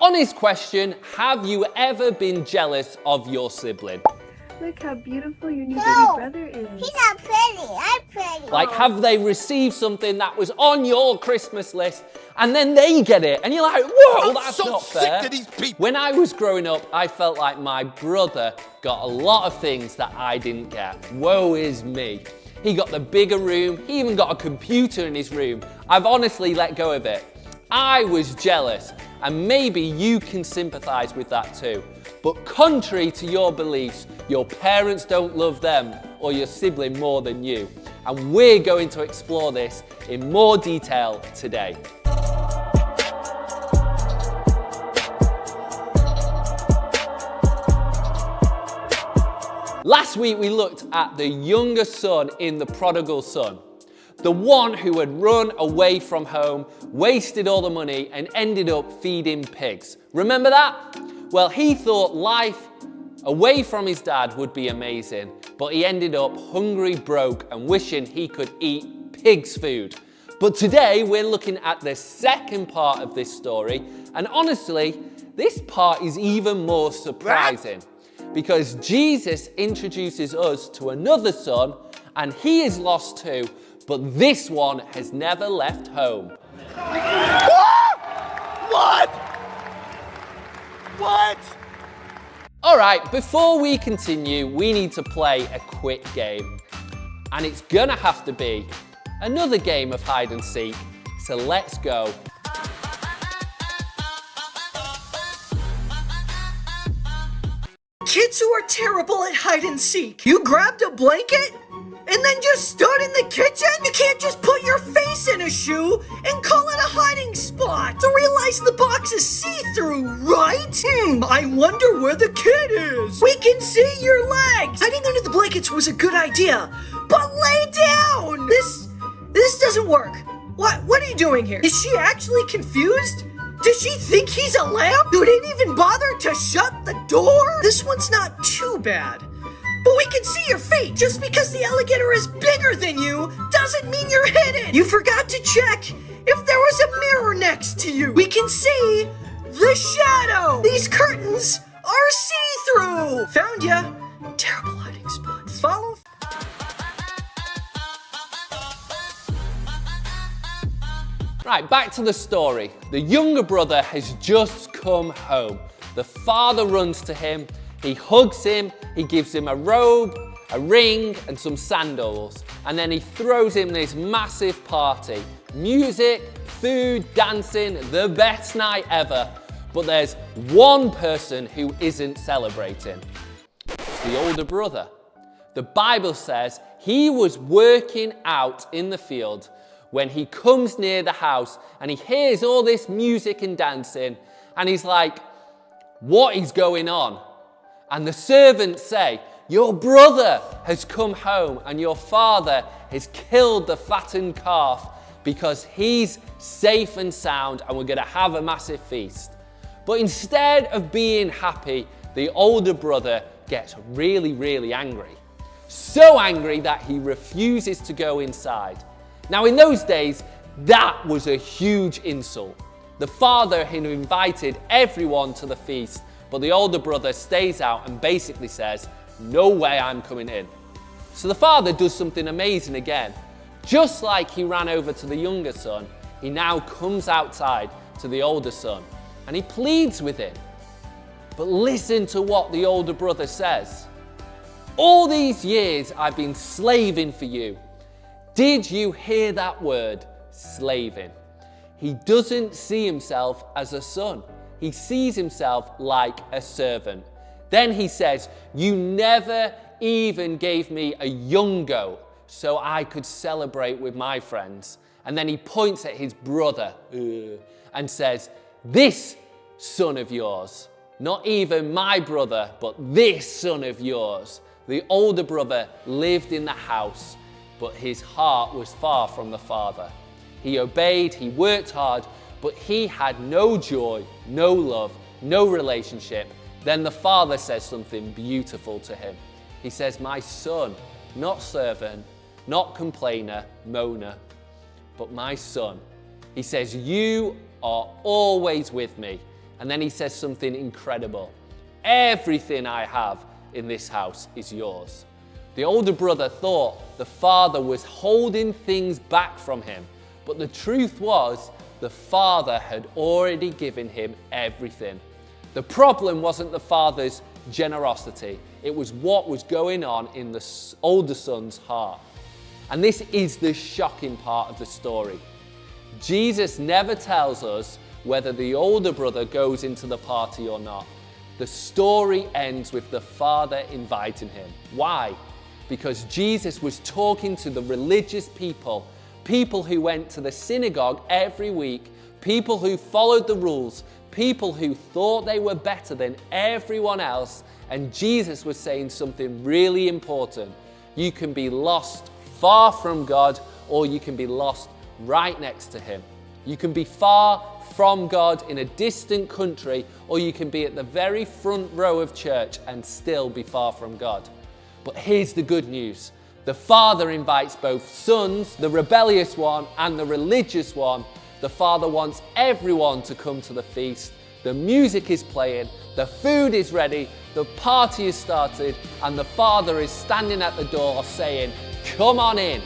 honest question, have you ever been jealous of your sibling? Look how beautiful your new baby brother is. He's not pretty. I'm pretty. Like, have they received something that was on your Christmas list and then they get it? And you're like, whoa, that's not fair. I'm so sick of these people. When I was growing up, I felt like my brother got a lot of things that I didn't get. Woe is me. He got the bigger room. He even got a computer in his room. I've honestly let go of it. I was jealous, and maybe you can sympathize with that too. But contrary to your beliefs, your parents don't love them or your sibling more than you. And we're going to explore this in more detail today. Last week we looked at the younger son in the Prodigal Son. The one who had run away from home, wasted all the money, and ended up feeding pigs. Remember that? Well, he thought life away from his dad would be amazing, but he ended up hungry, broke, and wishing he could eat pig's food. But today we're looking at the second part of this story, and honestly, this part is even more surprising because Jesus introduces us to another son, and he is lost too, but this one has never left home. What? What? All right, before we continue, we need to play a quick game. And it's gonna have to be another game of hide and seek, so let's go. Kids who are terrible at hide and seek. You grabbed a blanket and then just stood in the kitchen? You can't just put your face in a shoe and call it a hiding spot. To realize the box is see-through, right? I wonder where the kid is. We can see your legs. Hiding under the blankets was a good idea, but lay down. This doesn't work. What are you doing here? Is she actually confused? Does she think he's a lamb? You didn't even bother to shut the door? This one's not too bad. But we can see your feet. Just because the alligator is bigger than you doesn't mean you're hidden. You forgot to check if there was a mirror next to you. We can see the shadow. These curtains are see-through. Found ya. Terrible hiding spot. Follow. Right, back to the story. The younger brother has just come home. The father runs to him, he hugs him, he gives him a robe, a ring, and some sandals. And then he throws him this massive party. Music, food, dancing, the best night ever. But there's one person who isn't celebrating. The older brother. The Bible says he was working out in the field when he comes near the house and he hears all this music and dancing, and he's like, what is going on? And the servants say, your brother has come home and your father has killed the fattened calf because he's safe and sound and we're going to have a massive feast. But instead of being happy, the older brother gets really, really angry. So angry that he refuses to go inside. Now in those days, that was a huge insult. The father had invited everyone to the feast, but the older brother stays out and basically says, no way I'm coming in. So the father does something amazing again. Just like he ran over to the younger son, he now comes outside to the older son and he pleads with him. But listen to what the older brother says. All these years I've been slaving for you. Did you hear that word, slaving? He doesn't see himself as a son. He sees himself like a servant. Then he says, you never even gave me a young goat so I could celebrate with my friends. And then he points at his brother and says, this son of yours, not even my brother, but this son of yours. The older brother lived in the house, but his heart was far from the father. He obeyed, he worked hard, but he had no joy, no love, no relationship. Then the father says something beautiful to him. He says, my son, not servant, not complainer, moaner, but my son. He says, you are always with me, And then he says something incredible. Everything I have in this house is yours. The older brother thought the father was holding things back from him, but the truth was the father had already given him everything. The problem wasn't the father's generosity, it was what was going on in the older son's heart. And this is the shocking part of the story. Jesus never tells us whether the older brother goes into the party or not. The story ends with the father inviting him. Why? Because Jesus was talking to the religious people who went to the synagogue every week, people who followed the rules, people who thought they were better than everyone else, and Jesus was saying something really important. You can be lost far from God, or you can be lost right next to him. You can be far from God in a distant country, or you can be at the very front row of church and still be far from God. But here's the good news. The Father invites both sons, the rebellious one and the religious one. The Father wants everyone to come to the feast. The music is playing, the food is ready, the party is started, and the Father is standing at the door saying, "Come on in."